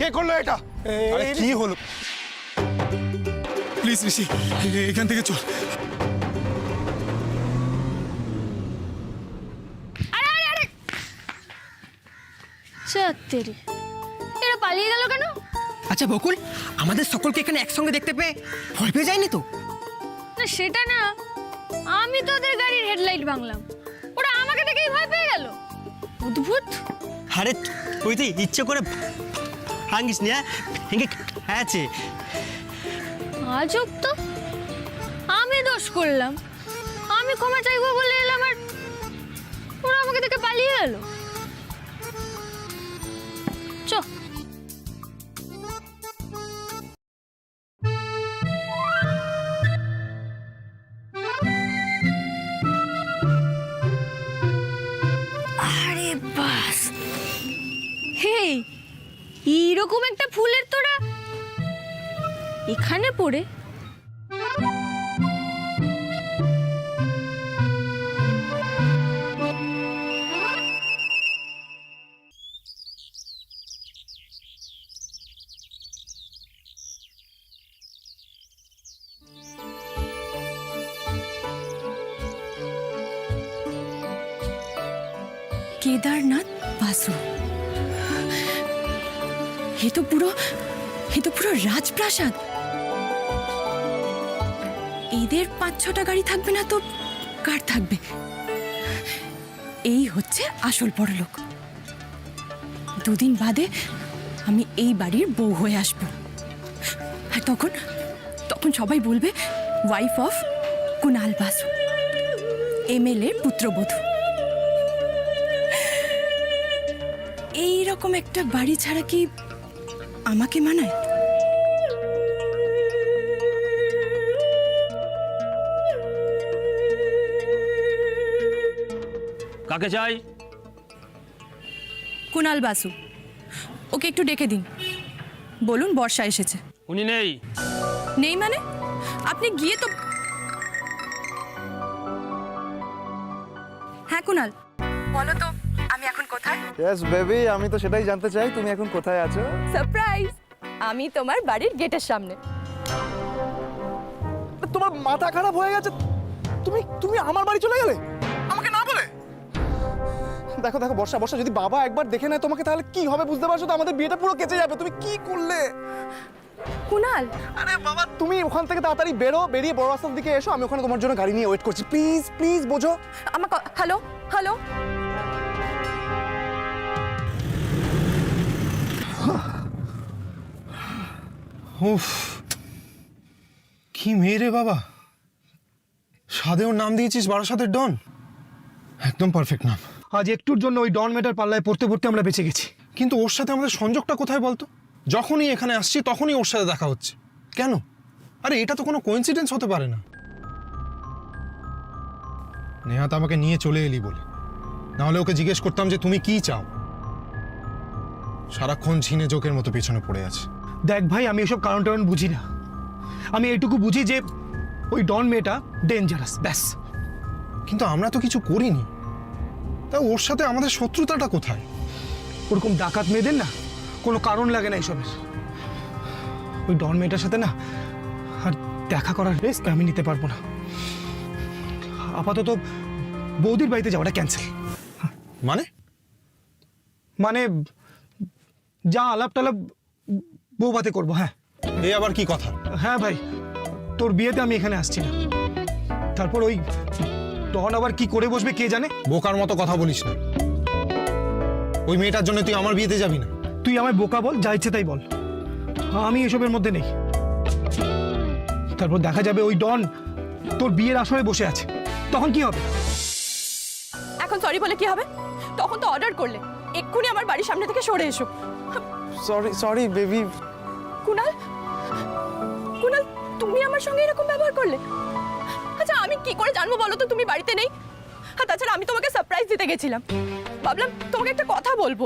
কে করলো এটা? আরে কি হলো? প্লিজ ঋষি, এখান থেকে চল। সত্যি এরা পালিয়ে গেল কেন? আচ্ছা বকুল, আমাদের সকলকে এখানে একসঙ্গে দেখতে পেয়ে ভয় পেয়ে যায়নি তো? না সেটা না, আমি তো ওদের গাড়ির হেডলাইট ভাঙলাম, ওরা আমাকে দেখেই ভয় পেয়ে গেল। অদ্ভুত। আরে তুই তো ইচ্ছে করে ভাঙিস না, ভেঙে আছে। আজব তো, আমি দোষ করলাম, আমি ক্ষমা চাইবো বলে এলাম আর ওরা আমাকে দেখে পালিয়ে গেল। চ। আরে বাস, হে এইরকম একটা ফুলের তোড়া এখানে পড়ে। केदारनाथ बासु, ये तो पुरो राजप्रासाद। এদের ৫-৬টা গাড়ি থাকবে না তো কার থাকবে? এই হচ্ছে আসল বড়লোক। দুদিন বাদে আমি এই বাড়ির বউ হয়ে আসবো, আর তখন সবাই বলবে wife of Kunal Basu, MLA পুত্রবধূ। এইরকম একটা বাড়ি ছাড়া কি আমাকে মানায়? কাকে চাই? কুনাল বাসু, ওকে একটু ডেকে দিন, বলুন বর্ষা এসেছে। উনি নেই। নেই মানে? আপনি গিয়ে তো। হ্যাঁ কুনাল, বলো তো আমি এখন কোথায়? ইয়েস বেবি, আমি তো সেটাই জানতে চাই, তুমি এখন কোথায় আছো? সারপ্রাইজ, আমি তোমার বাড়ির গেটের সামনে। তোমার মাথা খারাপ হয়ে গেছে? তুমি আমার বাড়ি চলে গেলে আমাকে না বলে? দেখো দেখো বর্ষা, যদি বাবা একবার দেখে নেয় তোমাকে তাহলে কি হবে বুঝতে পারছো তো? আমাদের বিয়েটা পুরো কেচে যাবে। তুমি কি করলে? কুনাল, আরে বাবা, তুমি ওখান থেকে তাড়াতাড়ি বেরিয়ে বড় রাস্তার দিকে এসো, আমি ওখানে তোমার জন্য গাড়ি নিয়ে ওয়েট করছি। প্লিজ প্লিজ বোঝো আমাকে। হ্যালো হ্যালো, উফ, কি মেয়ে রে বাবা! সাদেও নাম দিয়েছিস বারাসাতের ডন, একদম পারফেক্ট নাম। আজ একটুর জন্য ওই ডন মেটার পাল্লায় পড়তে পড়তে আমরা বেঁচে গেছি। কিন্তু ওর সাথে আমাদের সংযোগটা কোথায় বলতো? যখনই এখানে আসছি তখনই ওর সাথে দেখা হচ্ছে কেন? আরে এটা তো কোনো কোইন্সিডেন্স হতে পারে না। নেহাত আমাকে নিয়ে চলে এলি বলে, নাহলে ওকে জিজ্ঞেস করতাম যে তুমি কি চাও। সারাক্ষণ ঝিনে জোকের মতো পেছনে পড়ে আছে। দেখ ভাই, আমি এসব কারণ টারণ বুঝি না। আমি এইটুকু বুঝি যে ওই ডন মেয়েটা ডেঞ্জারাস, ব্যাস। কিন্তু আমরা তো কিছু করিনি, তা ওর সাথে আমাদের শত্রুতাটা কোথায়? ওরকম ডাকাত মেয়েদের না কোনো কারণ লাগে না এইসবের। ওই ডন মেয়েটার সাথে না আর দেখা করার রিস্ক আমি নিতে পারবো না। আপাতত বৌদির বাড়িতে যাওয়াটা ক্যান্সেল। মানে যা আলাপ টালাপ বৌভাতে করবো। হ্যাঁ, এই আবার কি কথা? হ্যাঁ ভাই, তোর বিয়েতে আমি এখানে আসছি না। তারপর ওই ডন আবার কি করে বসবে কে জানে। বোকার মতো কথা বলিস না। ওই মেয়েটার জন্য তুই আমার বিয়েতে যাবি না? তুই আমায় বোকা বল, যা ইচ্ছে তাই বল, আমি এসবের মধ্যে নেই। তারপর দেখা যাবে ওই ডন তোর বিয়ের আসরে বসে আছে, তখন কি হবে? এখন সরি বলে কি হবে? তখন তো অর্ডার করলে এক্ষুনি আমার বাড়ির সামনে থেকে সরে এসো। Sorry baby. কুনাল, কুনাল, তুমি আমার সঙ্গে এরকম ব্যবহার করলে? আচ্ছা আমি কি করে জানবো বলো তো তুমি বাড়িতে নেই? আর তাছাড়া আমি তোমাকে সারপ্রাইজ দিতে গেছিলাম, ভাবলাম তোমাকে একটা কথা বলবো।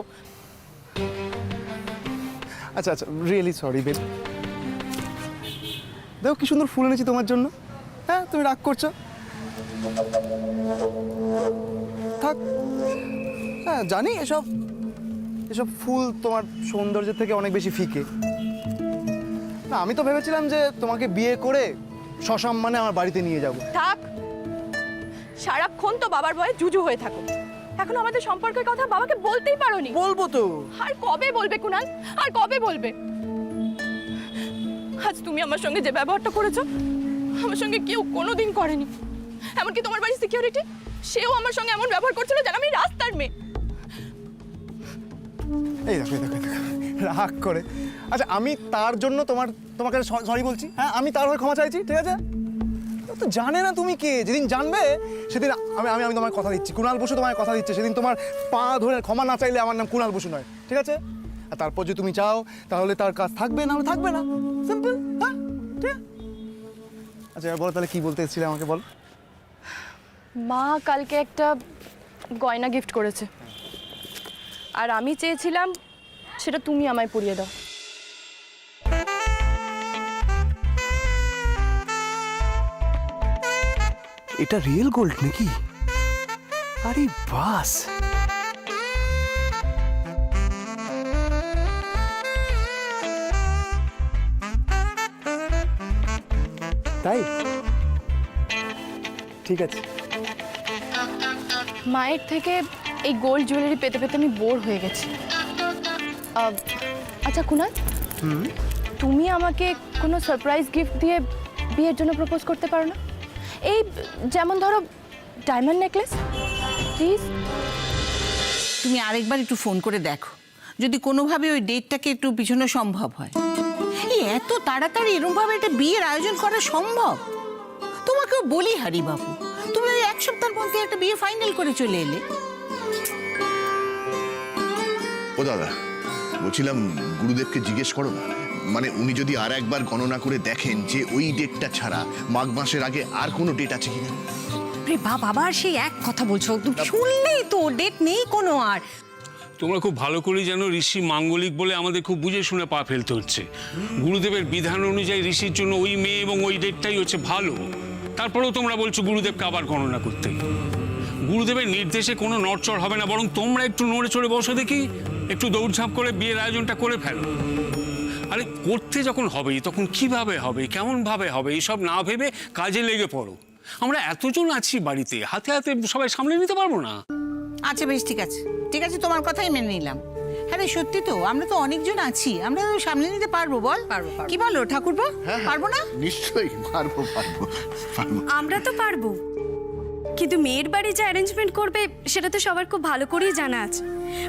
আচ্ছা রিয়েলি সরি বেবি। দেখো কি সুন্দর ফুল এনেছি তোমার জন্য। হ্যাঁ, তুমি রাগ করছো? থাক, হ্যাঁ জানি এসব এসব ফুল তোমার সৌন্দর্যের থেকে অনেক বেশি ফিকে। না, আমি তো ভেবেছিলাম যে তোমাকে বিয়ে করে সসম্মানে আমার বাড়িতে নিয়ে যাব। থাক, সারাক্ষণ তো বাবার ভয়ে জুজু হয়ে থাকো। এখন আমাদের সম্পর্কের কথা বাবাকে বলতেই পারোনি। বলবো তো। আর কবে বলবে কুনাল, আর কবে বলবে? আজ তুমি আমার সঙ্গে যে ব্যবহারটা করেছো, আমার সঙ্গে কেউ কোনোদিন করেনি। এমনকি তোমার বাড়ির সিকিউরিটি, সেও আমার সঙ্গে এমন ব্যবহার করছিল যেন আমি রাস্তার মেয়ে। এই দেখো, রাগ করে। আচ্ছা, আমি তার জন্য তোমাকে সরি বলছি। হ্যাঁ, আমি তার হয়ে ক্ষমা চাইছি, ঠিক আছে? ও তো জানে না তুমি কে। যেদিন জানবে সেদিন আমি তোমার কথা দিচ্ছি, কুণাল বসু তোমার কথা দিচ্ছে, সেদিন তোমার পা ধরে ক্ষমা না চাইলে আমার নাম কুণাল বসু নয়, ঠিক আছে? আর তারপর যদি তুমি চাও তাহলে তার কাজ থাকবে, না হলে থাকবে না, সিম্পল। হ্যাঁ, ঠিক আছে? আচ্ছা, এবার বলো তাহলে কি বলতে এসেছিলে, আমাকে বল। মা কালকে একটা গয়না গিফট করেছে, আর আমি চেয়েছিলাম সেটা তুমি আমায় পরিয়ে দাও। এটা রিয়েল গোল্ড নাকি? আরে বাস, তাই? ঠিক আছে। মায়ের থেকে এই গোল্ড জুয়েলারি পেতে পেতে আমি বোর হয়ে গেছি। আচ্ছা কুনাল, তুমি আমাকে কোনো সারপ্রাইজ গিফট দিয়ে বিয়ের জন্য প্রপোজ করতে পারো না? এই যেমন ধরো ডায়মন্ড নেকলেস, প্লিজ। তুমি আরেকবার একটু ফোন করে দেখো, যদি কোনোভাবে ওই ডেটটাকে একটু পিছনো সম্ভব হয়। এই এত তাড়াতাড়ি এরকমভাবে একটা বিয়ের আয়োজন করা সম্ভব? তোমাকেও বলি হারি বাবু, তুমি ওই এক সপ্তাহের মধ্যে একটা বিয়ে ফাইনাল করে চলে এলে। ও দাদা, বলছিলাম গুরুদেবকে জিজ্ঞেস করো না, মানে উনি যদি আর একবার গণনা করে দেখেন যে ওই ডেটটা ছাড়া মাঘ মাসের আগে আর কোনো ডেট আছে কিনা। রে বাবা, সেই এক কথা বলছো, তুমি শুনলেই তো ডেট নেই কোনো আর। তোমরা খুব ভালো করে জানো ঋষি মাঙ্গলিক বলে আমাদের খুব বুঝে শুনে পা ফেলতে হচ্ছে। গুরুদেবের বিধান অনুযায়ী ঋষির জন্য ওই মেয়ে এবং ওই ডেটটাই হচ্ছে ভালো। তারপরেও তোমরা বলছো গুরুদেবকে আবার গণনা করতে। গুরুদেবের নির্দেশে কোনো নড়চড় হবে না, বরং তোমরা একটু নড়ে চড়ে বসো দেখি, একটু দৌড়ঝাঁপ করে বিয়ের আয়োজনটা করে ফেলো। আরে করতে যখন হবেই তখন কিভাবে হবে, কেমন ভাবে হবে, এইসব না ভেবে কাজে লেগে পড়ো। আমরা এতজন আছি বাড়িতে, হাতে হাতে সবাই সামলে নিতে পারবো না? আচ্ছা বেশ, ঠিক আছে ঠিক আছে, তোমার কথাই মেনে নিলাম। হ্যাঁ রে, সত্যি তো, আমরা তো অনেকজন আছি, আমরা সামলে নিতে পারবো। বল, কি বলো ঠাকুরপো, পারবো না? নিশ্চয়ই পারবো। আমরা তো পারবো, কিন্তু মেয়ের বাড়ি যে অ্যারেঞ্জমেন্ট করবে সেটা তো সবার খুব ভালো করেই জানা আছে।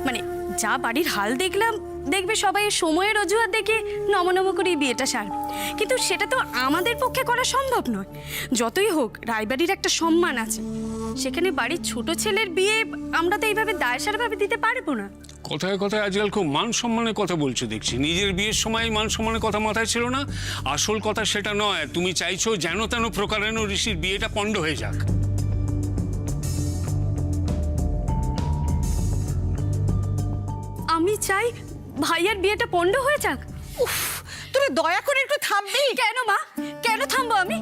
মানে যা বাড়ির হাল দেখলাম, দেখবে সবাই সময়ের অজুহাত দেখে নমনম করে বিয়েটা সারবে, কিন্তু সেটা তো আমাদের পক্ষে করা সম্ভব নয়। যতই হোক রায়বাড়ির একটা সম্মান আছে, সেখানে বাড়ির ছোট ছেলের বিয়ে আমরা তো এইভাবে দায়সারভাবে দিতে পারবো না। কথায় কথায় আজকাল খুব মান সম্মানের কথা বলছো দেখছি। নিজের বিয়ের সময় মান সম্মানের কথা মাথায় ছিল না? আসল কথা সেটা নয়, তুমি চাইছো যেন তেন প্রকারেণ ঋষির বিয়েটা পণ্ড হয়ে যাক। আমি চাই ভাইয়ার বিয়েটা পণ্ড হয়ে যাক। উফ, তুমি দয়া করে একটু থামবি? কেন মা, কেন থামবো আমি?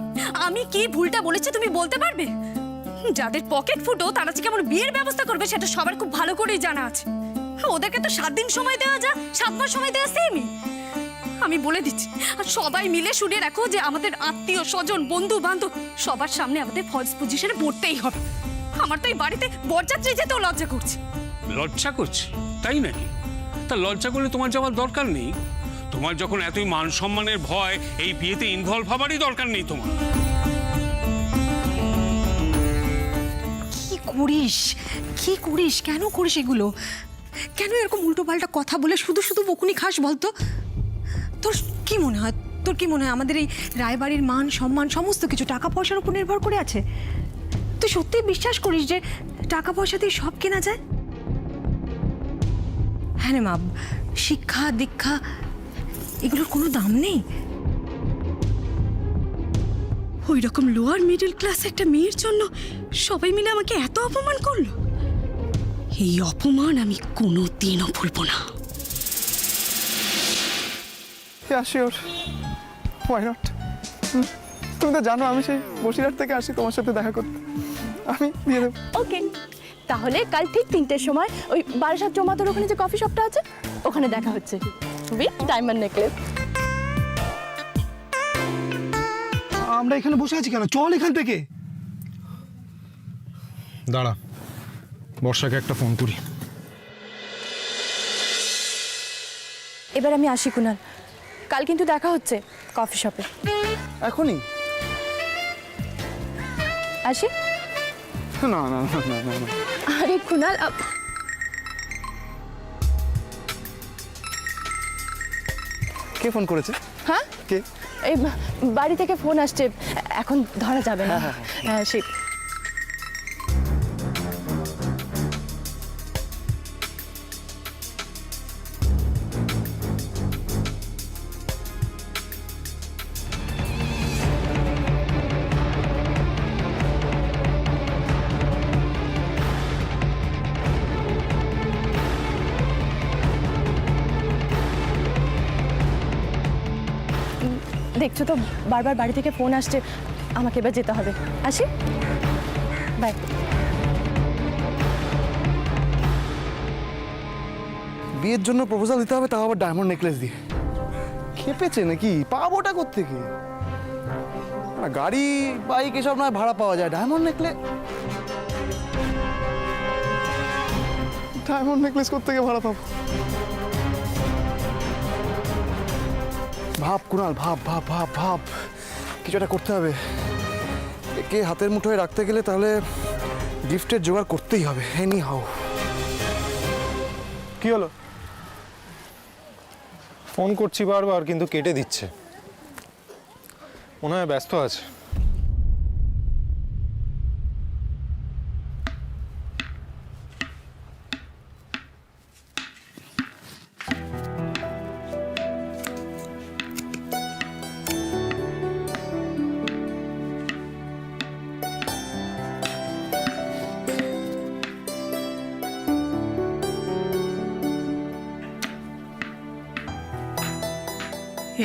আমি কি ভুলটা বলেছি তুমি বলতে পারবে? যাদের পকেট ফুটো তারা যে কেমন বিয়ের ব্যবস্থা করবে সেটা সবার খুব ভালো করেই জানা আছে। ওদেরকে তো 7 দিন সময় দেওয়া যা, 7 মাস সময় দেওয়া সেমই। আমি বলে দিচ্ছি, আর সবাই মিলে শুনে রাখো যে আমাদের আত্মীয় স্বজন বন্ধু বান্ধব সবার সামনে আমাদের ফলস পজিশনে পড়তেই হবে। আমার তো এই বাড়িতে বরযাত্রী যেতেও লজ্জা করছে। লজ্জা করছি তাই নাকি? তা লজ্জা করলে তোমার যাওয়ার দরকার নেই। তোমার যখন এতই মান সম্মানের ভয়, এই বিয়েতে ইনভলভ হবারই দরকার নেই তোমার। কি করিস, কেন করিস এগুলো? কেন এরকম উল্টো পাল্টা কথা বলে শুধু শুধু বকুনি খাস বলতো? তোর কি মনে হয়, আমাদের এই রায়বাড়ির মান সম্মান সমস্ত কিছু টাকা পয়সার উপর নির্ভর করে আছে? তুই সত্যিই বিশ্বাস করিস যে টাকা পয়সা দিয়ে সব কেনা যায়? হ্যাঁ রে মা, শিক্ষা দীক্ষা এগুলোর কোনো দাম নেই। ওই রকম লোয়ার মিডল ক্লাস একটা মেয়ের জন্য সবাই মিলে আমাকে এত অপমান করলো। এই অপমান আমি কোনোদিনও ভুলবো না। Sure, why not? তুমি তো জানো আমি সেই বসিরহাট থেকে আসি তোমার সাথে দেখা করতে। আমি দিয়ে দেবো। ওকে, তাহলে কাল ঠিক 3টের সময় ওই বারাসাত জমাতোর ওখানে যে কফি শপটা আছে ওখানে দেখা হচ্ছে উইথ ডায়মন্ড নেকলেস। আমরা এখানে বসে আছি কেন? চল এখান থেকে। দাঁড়া, বর্ষাকে একটা ফোন করি। এবার আমি আসি কুনাল, কাল কিন্তু দেখা হচ্ছে কফি শপে। এখনই? আসি? না না না না না না। আরে কুনাল, কে ফোন করেছে? হ্যাঁ কে? এই বাড়ি থেকে ফোন আসছে, এখন ধরা যাবে না। হ্যাঁ সে দেখছো তো বারবার বাড়ি থেকে ফোন আসছে, আমাকে এবার যেতে হবে। আসি, বাই। বিয়ের জন্য প্রপোজাল দিতে হবে, তাও আবার ডায়মন্ড নেকলেস দিয়ে। খেপেছে নাকি? পাবোটা কোত্থেকে? না, গাড়ি বাইক এসব নয় ভাড়া পাওয়া যায়, ডায়মন্ড নেকলেস কোত্থেকে ভাড়া পাবো? ভাব কুনাল, ভাব ভাব ভাব ভাব, কিছু একটা করতে হবে। একে হাতের মুঠোয় রাখতে গেলে তাহলে গিফটের জোগাড় করতেই হবে, এনি হাউ। কি হলো? ফোন করছি বারবার কিন্তু কেটে দিচ্ছে, মনে হয় ব্যস্ত আছে।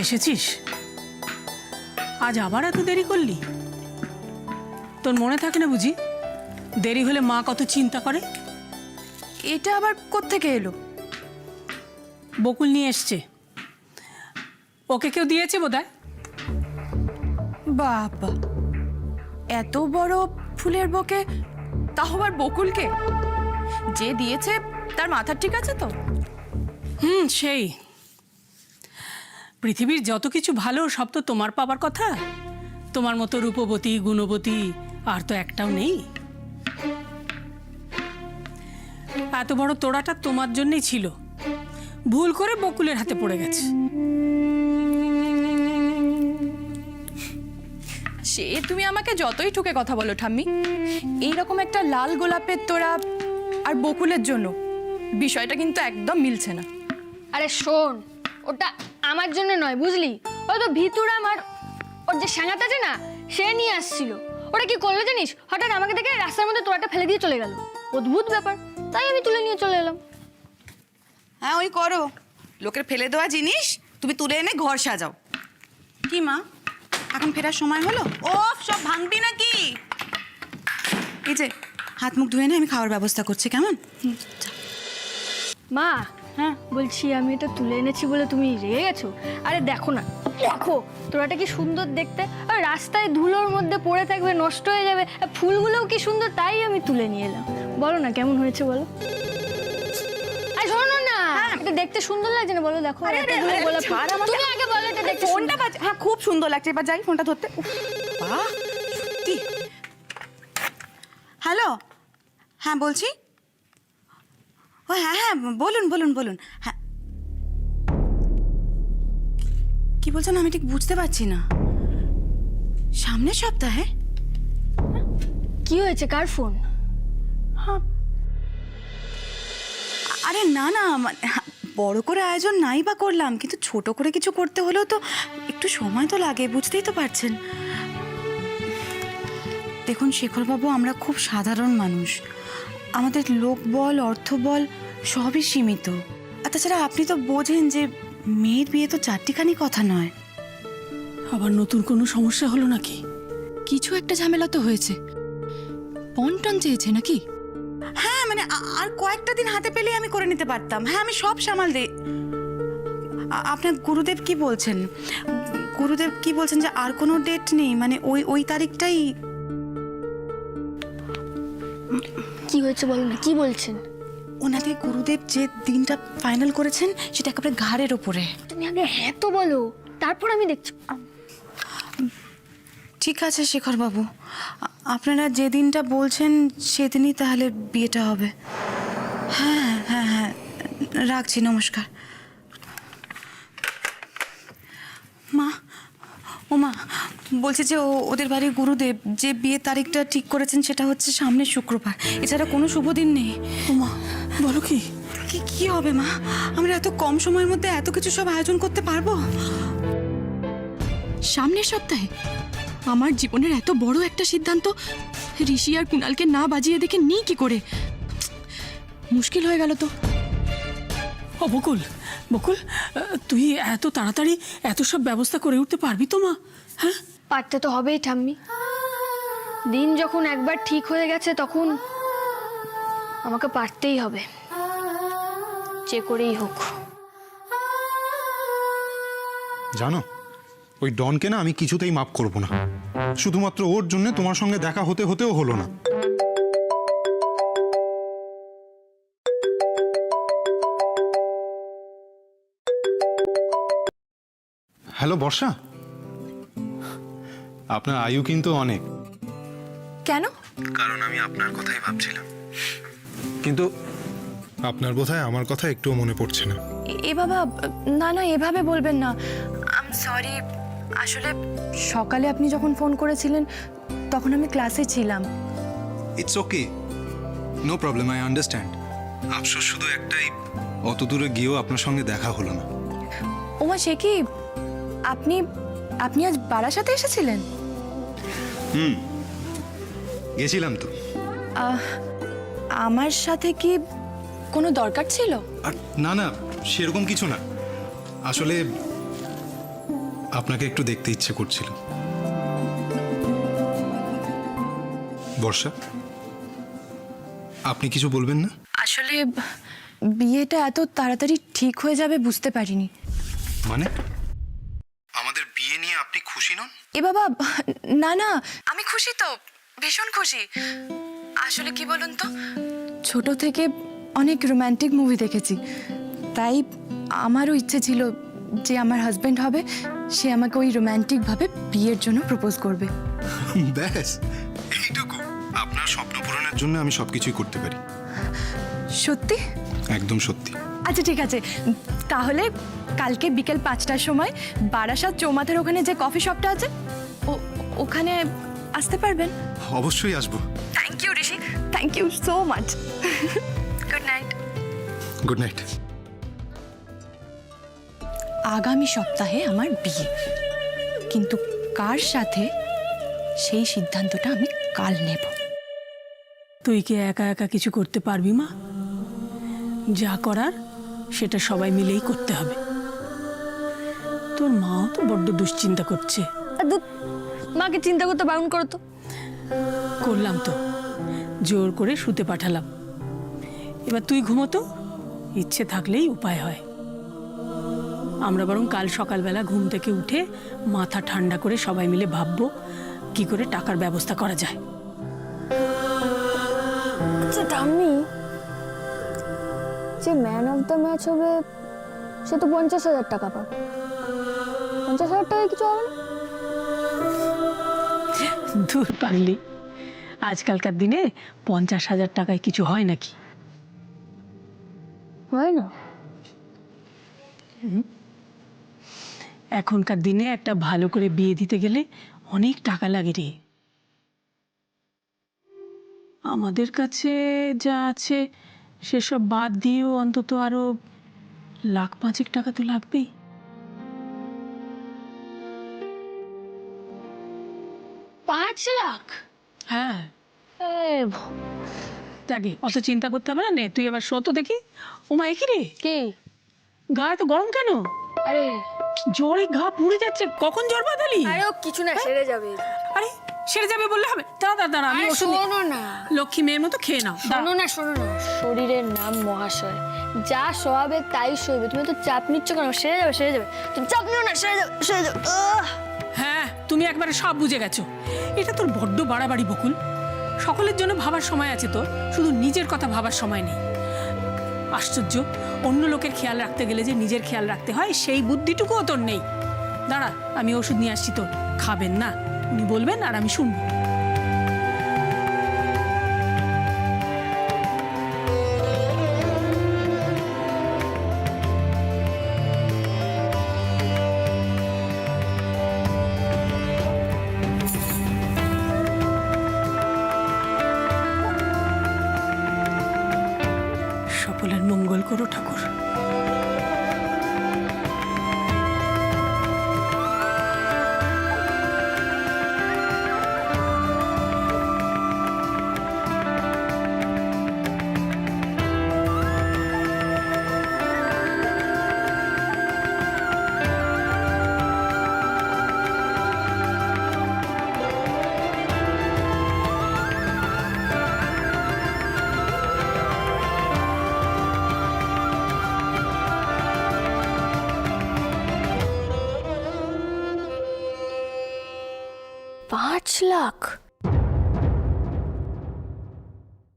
এসেছিস? আজ আবার এত দেরি করলি? তোর মনে থাকে না বুঝি দেরি হলে মা কত চিন্তা করে? এটা আবার কোত্থেকে এলো? বকুল নিয়ে এসছে, ওকে কেউ দিয়েছে বোধহয়। বাবা, এত বড় ফুলের বকে, তাও আবার বকুলকে? যে দিয়েছে তার মাথা ঠিক আছে তো? সেই পৃথিবীর যত কিছু ভালো সব তো তোমার পাবার কথা। তোমার মতো রূপবতী গুণবতী আর তো একটাও নেই। এত বড় তোড়াটা তোমার জন্যই ছিল, ভুল করে বকুলের হাতে পড়ে গেছে। সে তুমি আমাকে যতই ঠুকে কথা বলো ঠাম্মি, এইরকম একটা লাল গোলাপের তোড়া আর বকুলের জন্য বিষয়টা কিন্তু একদম মিলছে না। আরে শোন, ওটা আমার জন্য নয় বুঝলি, ওই তো ভিতুরাম আর ওর যে সাঙ্গাত আছে না, সে নিয়ে আসছিল। ওটা কি করলো জানিস, হঠাৎ আমাকে দেখে রাস্তার মধ্যে তোরাটা ফেলে দিয়ে চলে গেল। অদ্ভুত ব্যাপার, তাই আমি তুলে নিয়ে চলে এলাম। হ্যাঁ ওই করো, লোকের ফেলে দেওয়া জিনিস তুমি তুলে এনে ঘর সাজাও। কি মা, এখন ফেরার সময় হলো? ও সব ভাঙবি নাকি? এই যে হাত মুখ ধুয়ে নে, আমি খাওয়ার ব্যবস্থা করছি, কেমন? মা, হ্যাঁ বলছি, আমি এটা তুলে এনেছি বলে তুমি রেগে গেছো? আরে দেখো না, দেখো তোরাটা কি সুন্দর দেখতে, আর রাস্তায় ধুলোর মধ্যে পড়ে থাকবে, নষ্ট হয়ে যাবে। আর ফুলগুলোও কি সুন্দর, তাই আমি তুলে নিয়ে এলাম। বলো না কেমন হয়েছে বলো। আর শোনো না, এটা দেখতে সুন্দর লাগছে না বলো? দেখো এতগুলো গোলাপ ফুল। তুমি আগে বলো এটা দেখতে ফোনটা বাজে। হ্যাঁ খুব সুন্দর লাগছে, এবার যাই ফোনটা ধরতে। বাহ সত্যি। হ্যালো, হ্যাঁ বলছি। ও হ্যাঁ হ্যাঁ বলুন বলুন বলুন। হ্যাঁ কি বলছেন আমি ঠিক বুঝতে পারছি না। সামনের সপ্তাহে? কি হয়েছে, কার ফোন? হ্যাঁ আরে না না, বড় করে আয়োজন নাই বা করলাম, কিন্তু ছোট করে কিছু করতে হলেও তো একটু সময় তো লাগে, বুঝতেই তো পারছেন। দেখুন শেখরবাবু, আমরা খুব সাধারণ মানুষ, আমাদের লোকবল অর্থবল সবই সীমিত। আর তাছাড়া আপনি তো বোঝেন যে মেয়ের বিয়ে তো চারটিখানি কথা নয়। আবার নতুন কোনো সমস্যা হলো নাকি? কিছু একটা ঝামেলা তো হয়েছে, পণ টন চেয়েছে নাকি? হ্যাঁ মানে আর কয়েকটা দিন হাতে পেলেই আমি করে নিতে পারতাম। হ্যাঁ, আমি সব সামাল দিই। আপনার গুরুদেব কি বলছেন? গুরুদেব কি বলছেন যে আর কোনো ডেট নেই, মানে ওই তারিখটাই? কি হয়েছে বলো না, কি বলছেন? ওনাদের গুরুদেব যে দিনটা ফাইনাল করেছেন সেটা একেবারে ঘাড়ের ওপরে। তুমি আগে হ্যাঁ তো বলো, তারপর আমি দেখছি। ঠিক আছে শেখরবাবু, আপনারা যে দিনটা বলছেন সেদিনই তাহলে বিয়েটা হবে। হ্যাঁ হ্যাঁ হ্যাঁ, রাখছি, নমস্কার। মা, ও মা, বলছে যে ওদের বাড়ির গুরুদেব যে বিয়ের তারিখটা ঠিক করেছেন সেটা হচ্ছে সামনের শুক্রবার, এছাড়া কোনো শুভ দিন নেই। ওমা, বলো কি? কি হবে মা? আমরা এত কম সময়ের মধ্যে এত কিছু সব আয়োজন করতে পারবো? সামনের সপ্তাহে আমার জীবনের এত বড় একটা সিদ্ধান্ত ঋষি আর কুণালকে না বাজিয়ে দেখে নিই কি করে? মুশকিল হয়ে গেল তো। ও বকুল, বকুল, তুই এত তাড়াতাড়ি এত সব ব্যবস্থা করে উঠতে পারবি তো মা? হ্যাঁ, পারতে তো হবেই ঠাম্মি। দিন যখন একবার ঠিক হয়ে গেছে তখন আমাকে পারতেই হবে, যে করেই হোক। জানো, ওই ডনকে না আমি কিছুতেই মাপ করব না। শুধুমাত্র ওর জন্য তোমার সঙ্গে দেখা হতেও হলো না। হ্যালো বর্ষা, আপনার আয়ু কিন্তু অনেক। কেন? কারণ আমি আপনার কথাই ভাবছিলাম, কিন্তু আপনার বোধহয় আমার কথা একটুও মনে পড়ছে না। এ বাবা, না না, এভাবে বলবেন না। I am sorry. আসলে সকালে আপনি যখন ফোন করেছিলেন তখন আমি ক্লাসে ছিলাম। It's okay, no problem, I understand. আফসোস শুধু একটাই, অত দূরে গিয়েও আপনার সঙ্গে দেখা হলো না। ওমা, সে কি? আপনি আপনি আজ বারাসাতে এসেছিলেন? গেছিলাম তো। আমার সাথে কি কোনো দরকার ছিল? আর না না, সেরকম কিছু না। আসলে আপনাকে একটু দেখতে ইচ্ছে করছিল। বর্ষা, আপনি কিছু বলবেন না? আসলে বিয়েটা এত তাড়াতাড়ি ঠিক হয়ে যাবে বুঝতে পারিনি। মানে আমাদের বিয়ে নিয়ে আপনি খুশি নন? এ বাবা, না না, আমি খুশি তো, ভীষণ খুশি। আসলে কি বলুন তো, ছোট থেকে অনেক রোমান্টিক মুভি দেখেছি, তাই আমারও ইচ্ছে ছিল যে আমার হাজবেন্ড হবে সে আমাকে ওই রোমান্টিকভাবে বিয়ের জন্য প্রপোজ করবে। ব্যাস এইটুকু। আপনার স্বপ্ন পূরণের জন্য আমি সবকিছুই করতে পারি। সত্যি? একদম সত্যি। আচ্ছা ঠিক আছে, তাহলে কালকে বিকেল 5টার সময় বারাসাত চৌমাথার ওখানে যে কফি শপটা আছে ওখানে আসতে পারবেন? অবশ্যই আসবো। Thank you Rishi, thank you so much. Good night. Good night. আগামী সপ্তাহে আমার বিয়ে, কিন্তু কার সাথে সেই সিদ্ধান্তটা আমি কাল নেব। তুই কি একা একা কিছু করতে পারবি মা? যা করার সেটা সবাই মিলেই করতে হবে। তোর মাও তো বড্ড দুশ্চিন্তা করছে। মাকে চিন্তা করতে বারণ করো তো। করলাম তো, জোর করে শুতে পাঠালাম। এবার তুই ঘুমোতো, ইচ্ছে থাকলেই উপায় হয়। আমরা বরং কাল সকালবেলা ঘুম থেকে উঠে মাথা ঠান্ডা করে সবাই মিলে ভাববো কি করে টাকার ব্যবস্থা করা যায়। আচ্ছা ঠাম্মি, যে ম্যান অফ দ্য ম্যাচ হবে সে তো 50,000 টাকা পাবে। 50,000 টাকায় কিছু হবে না? দূর পারলি, আজকালকার দিনে 50,000 টাকায় কিছু হয় নাকি? হয় না? এখনকার দিনে একটা ভালো করে বিয়ে দিতে গেলে অনেক টাকা লাগে রে। আমাদের কাছে যা আছে সেসব বাদ দিয়েও অন্তত আরো 1,05,000 টাকা তো লাগবেই। পাঁচ লাখ? হ্যাঁ, দেখি অত চিন্তা করতে হবে না। নে তুই এবার শো তো দেখি। ওমা, এ কি রে, কে? গা এত গরম কেন? আরে জ্বরে গা পুড়ে যাচ্ছে, কখন জ্বর বাঁধালি? আরে ও কিছু না, সেরে যাবে। আরে সেরে যাবে বললে হবে? দাঁড়া দাঁড়া, আমি আরে ওষুধ শোনো না, লক্ষ্মী মেয়ের মতো খেয়ে নাও। শোনো না, শোনো না, শরীরের নাম মহাশয়, যা সহাবে তাই সইবে। তুমি তো চাপ নিচ্ছ কেন? সেরে যাবে, সেরে যাবে। তুমি চাপ নিও না, সেরে যাবে, সেরে যাবে। হ্যাঁ, তুমি একবারে সব বুঝে গেছো। এটা তোর বড্ড বাড়াবাড়ি বকুল। সকলের জন্য ভাবার সময় আছে তো, শুধু নিজের কথা ভাবার সময় নেই। আশ্চর্য, অন্য লোকের খেয়াল রাখতে গেলে যে নিজের খেয়াল রাখতে হয় সেই বুদ্ধিটুকুও তোর নেই। দাঁড়া, আমি ওষুধ নিয়ে আসছি তোর। খাবেন না, উনি বলবেন আর আমি শুনবো। সকলের মঙ্গল করো ঠাকুর। $5 লাখ?